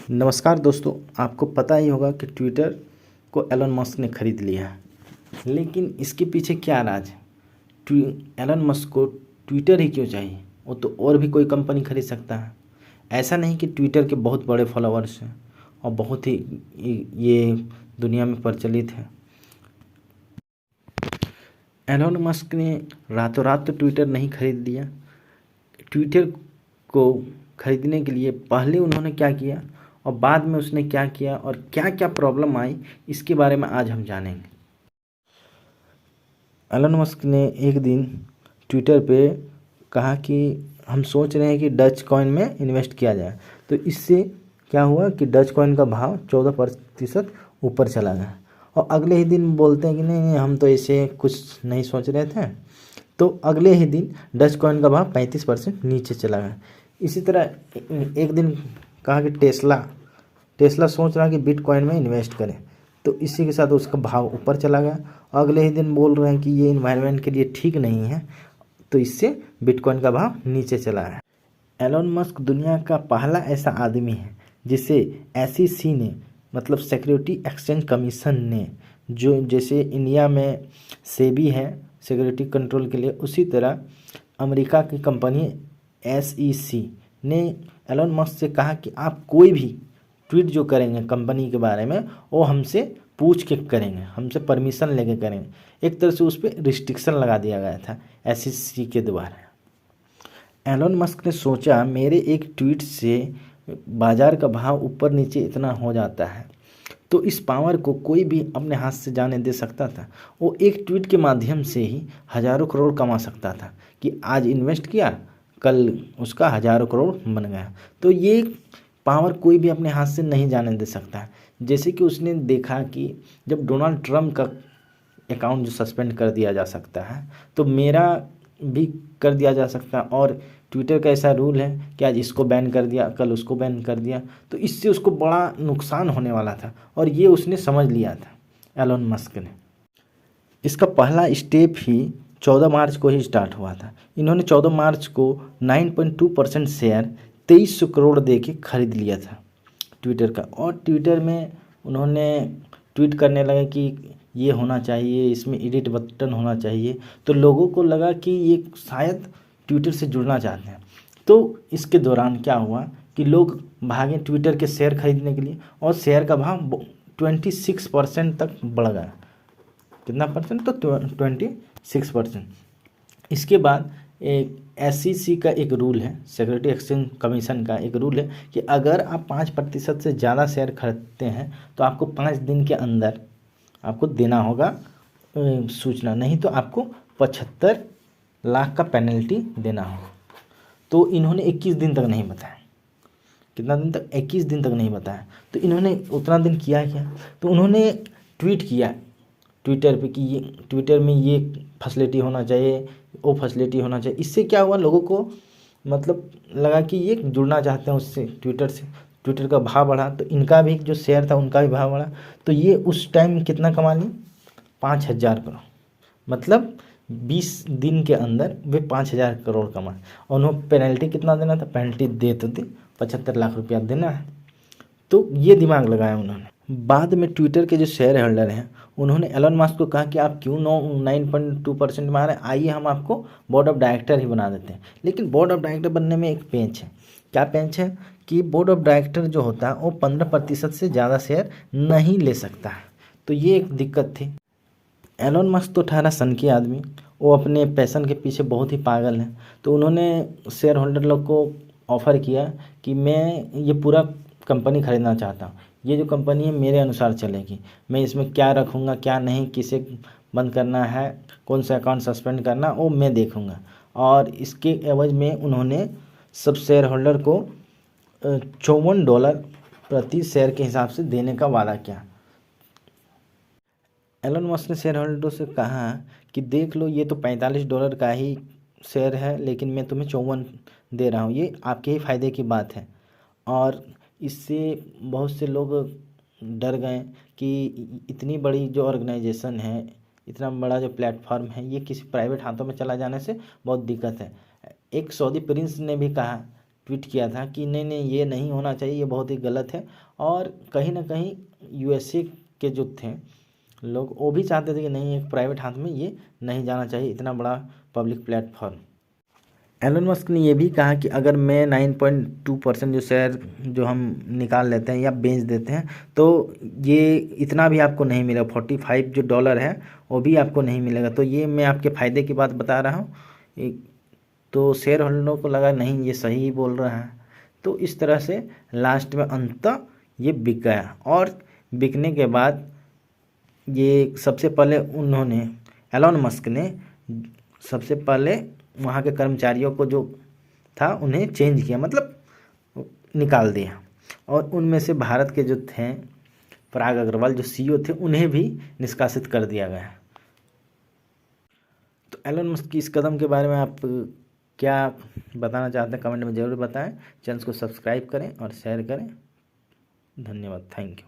नमस्कार दोस्तों, आपको पता ही होगा कि ट्विटर को एलन मस्क ने खरीद लिया है। लेकिन इसके पीछे क्या राज है? एलन मस्क को ट्विटर ही क्यों चाहिए? वो तो और भी कोई कंपनी खरीद सकता है। ऐसा नहीं कि ट्विटर के बहुत बड़े फॉलोअर्स हैं और बहुत ही ये दुनिया में प्रचलित है। एलन मस्क ने रातों रात तो ट्विटर नहीं खरीद लिया। ट्विटर को खरीदने के लिए पहले उन्होंने क्या किया और बाद में उसने क्या किया और क्या क्या प्रॉब्लम आई, इसके बारे में आज हम जानेंगे। एलन मस्क ने एक दिन ट्विटर पे कहा कि हम सोच रहे हैं कि डच कॉइन में इन्वेस्ट किया जाए। तो इससे क्या हुआ कि डच कॉइन का भाव 14% ऊपर चला गया और अगले ही दिन बोलते हैं कि नहीं हम तो ऐसे कुछ नहीं सोच रहे थे। तो अगले ही दिन डच कॉइन का भाव 35% नीचे चला गया। इसी तरह एक दिन कहा कि टेस्ला सोच रहा है कि बिटकॉइन में इन्वेस्ट करें, तो इसी के साथ उसका भाव ऊपर चला गया। अगले ही दिन बोल रहे हैं कि ये इन्वायरमेंट के लिए ठीक नहीं है, तो इससे बिटकॉइन का भाव नीचे चला है। एलन मस्क दुनिया का पहला ऐसा आदमी है जिसे SEC ने मतलब सिक्योरिटी एक्सचेंज कमीशन ने, जो जैसे इंडिया में सेबी है सिक्योरिटी कंट्रोल के लिए, उसी तरह अमेरिका की कंपनी SEC ने एलन मस्क से कहा कि आप कोई भी ट्वीट जो करेंगे कंपनी के बारे में वो हमसे पूछ के करेंगे, हमसे परमिशन लेके करेंगे। एक तरह से उस पर रिस्ट्रिक्शन लगा दिया गया था SEC के द्वारा। एलन मस्क ने सोचा मेरे एक ट्वीट से बाज़ार का भाव ऊपर नीचे इतना हो जाता है, तो इस पावर को कोई भी अपने हाथ से जाने दे सकता था। वो एक ट्वीट के माध्यम से ही हज़ारों करोड़ कमा सकता था कि आज इन्वेस्ट किया, कल उसका हज़ारों करोड़ बन गया। तो ये पावर कोई भी अपने हाथ से नहीं जाने दे सकता। जैसे कि उसने देखा कि जब डोनाल्ड ट्रंप का अकाउंट जो सस्पेंड कर दिया जा सकता है, तो मेरा भी कर दिया जा सकता है। और ट्विटर का ऐसा रूल है कि आज इसको बैन कर दिया, कल उसको बैन कर दिया, तो इससे उसको बड़ा नुकसान होने वाला था और ये उसने समझ लिया था एलन मस्क ने। इसका पहला स्टेप ही 14 मार्च को ही स्टार्ट हुआ था। इन्होंने 14 मार्च को 9.2% शेयर 2300 करोड़ दे के खरीद लिया था ट्विटर का। और ट्विटर में उन्होंने ट्वीट करने लगे कि ये होना चाहिए, इसमें एडिट बटन होना चाहिए। तो लोगों को लगा कि ये शायद ट्विटर से जुड़ना चाहते हैं। तो इसके दौरान क्या हुआ कि लोग भागे ट्विटर के शेयर खरीदने के लिए और शेयर का भाव 26% तक बढ़ गया। कितना परसेंट? तो 26%। इसके बाद एक SEC का एक रूल है, सिक्योरिटी एक्सचेंज कमीशन का एक रूल है कि अगर आप 5% से ज़्यादा शेयर खरीदते हैं तो आपको 5 दिन के अंदर आपको देना होगा सूचना, नहीं तो आपको 75 लाख का पेनल्टी देना होगा। तो इन्होंने 21 दिन तक नहीं बताया। कितना दिन तक? 21 दिन तक नहीं बताया। तो इन्होंने उतना दिन किया क्या? तो उन्होंने ट्वीट किया ट्विटर पे कि ये ट्विटर में ये फैसिलिटी होना चाहिए, वो फैसिलिटी होना चाहिए। इससे क्या हुआ, लोगों को मतलब लगा कि ये जुड़ना चाहते हैं उससे, ट्विटर से। ट्विटर का भाव बढ़ा तो इनका भी जो शेयर था उनका भी भाव बढ़ा। तो ये उस टाइम कितना कमा ली? 5000 करोड़। मतलब 20 दिन के अंदर वे 5000 करोड़ कमाए। और उन्होंने पेनल्टी कितना देना था? पेनल्टी दे तो दी, 75 लाख रुपया देना है। तो ये दिमाग लगाया उन्होंने। बाद में ट्विटर के जो शेयर होल्डर हैं उन्होंने एलन मस्क को कहा कि आप क्यों 9.2% में आ रहे हैं, आइए हम आपको बोर्ड ऑफ डायरेक्टर ही बना देते हैं। लेकिन बोर्ड ऑफ डायरेक्टर बनने में एक पेंच है। क्या पेंच है? कि बोर्ड ऑफ डायरेक्टर जो होता है वो 15% से ज़्यादा शेयर नहीं ले सकता है। तो ये एक दिक्कत थी। एलन मस्क तो ठहरा सन की आदमी, वो अपने पैशन के पीछे बहुत ही पागल है। तो उन्होंने शेयर होल्डर लोग को ऑफ़र किया कि मैं ये पूरा कंपनी खरीदना चाहता हूँ। ये जो कंपनी है मेरे अनुसार चलेगी, मैं इसमें क्या रखूँगा क्या नहीं, किसे बंद करना है, कौन सा अकाउंट सस्पेंड करना, वो मैं देखूँगा। और इसके एवज में उन्होंने सब शेयर होल्डर को $54 प्रति शेयर के हिसाब से देने का वादा किया। एलन मस्क ने शेयर होल्डरों से कहा कि देख लो ये तो $45 का ही शेयर है, लेकिन मैं तुम्हें 54 दे रहा हूँ, ये आपके ही फ़ायदे की बात है। और इससे बहुत से लोग डर गए कि इतनी बड़ी जो ऑर्गेनाइजेशन है, इतना बड़ा जो प्लेटफॉर्म है, ये किसी प्राइवेट हाथों में चला जाने से बहुत दिक्कत है। एक सऊदी प्रिंस ने भी कहा ट्वीट किया था कि नहीं नहीं ये नहीं होना चाहिए, ये बहुत ही गलत है। और कहीं ना कहीं यूएसए के जो थे लोग वो भी चाहते थे कि नहीं, एक प्राइवेट हाथ में ये नहीं जाना चाहिए, इतना बड़ा पब्लिक प्लेटफॉर्म। एलन मस्क ने ये भी कहा कि अगर मैं 9.2% जो शेयर जो हम निकाल लेते हैं या बेच देते हैं तो ये इतना भी आपको नहीं मिलेगा, 45 जो डॉलर है वो भी आपको नहीं मिलेगा। तो ये मैं आपके फ़ायदे की बात बता रहा हूँ। तो शेयर होल्डरों को लगा नहीं ये सही ही बोल रहा है, तो इस तरह से लास्ट में अंततः ये बिक गया। और बिकने के बाद ये सबसे पहले उन्होंने, एलन मस्क ने सबसे पहले वहाँ के कर्मचारियों को जो था उन्हें चेंज किया, मतलब निकाल दिया। और उनमें से भारत के जो थे पराग अग्रवाल जो सीईओ थे उन्हें भी निष्कासित कर दिया गया। तो एलन मस्क की इस कदम के बारे में आप क्या बताना चाहते हैं कमेंट में ज़रूर बताएं। चैनल को सब्सक्राइब करें और शेयर करें। धन्यवाद, थैंक यू।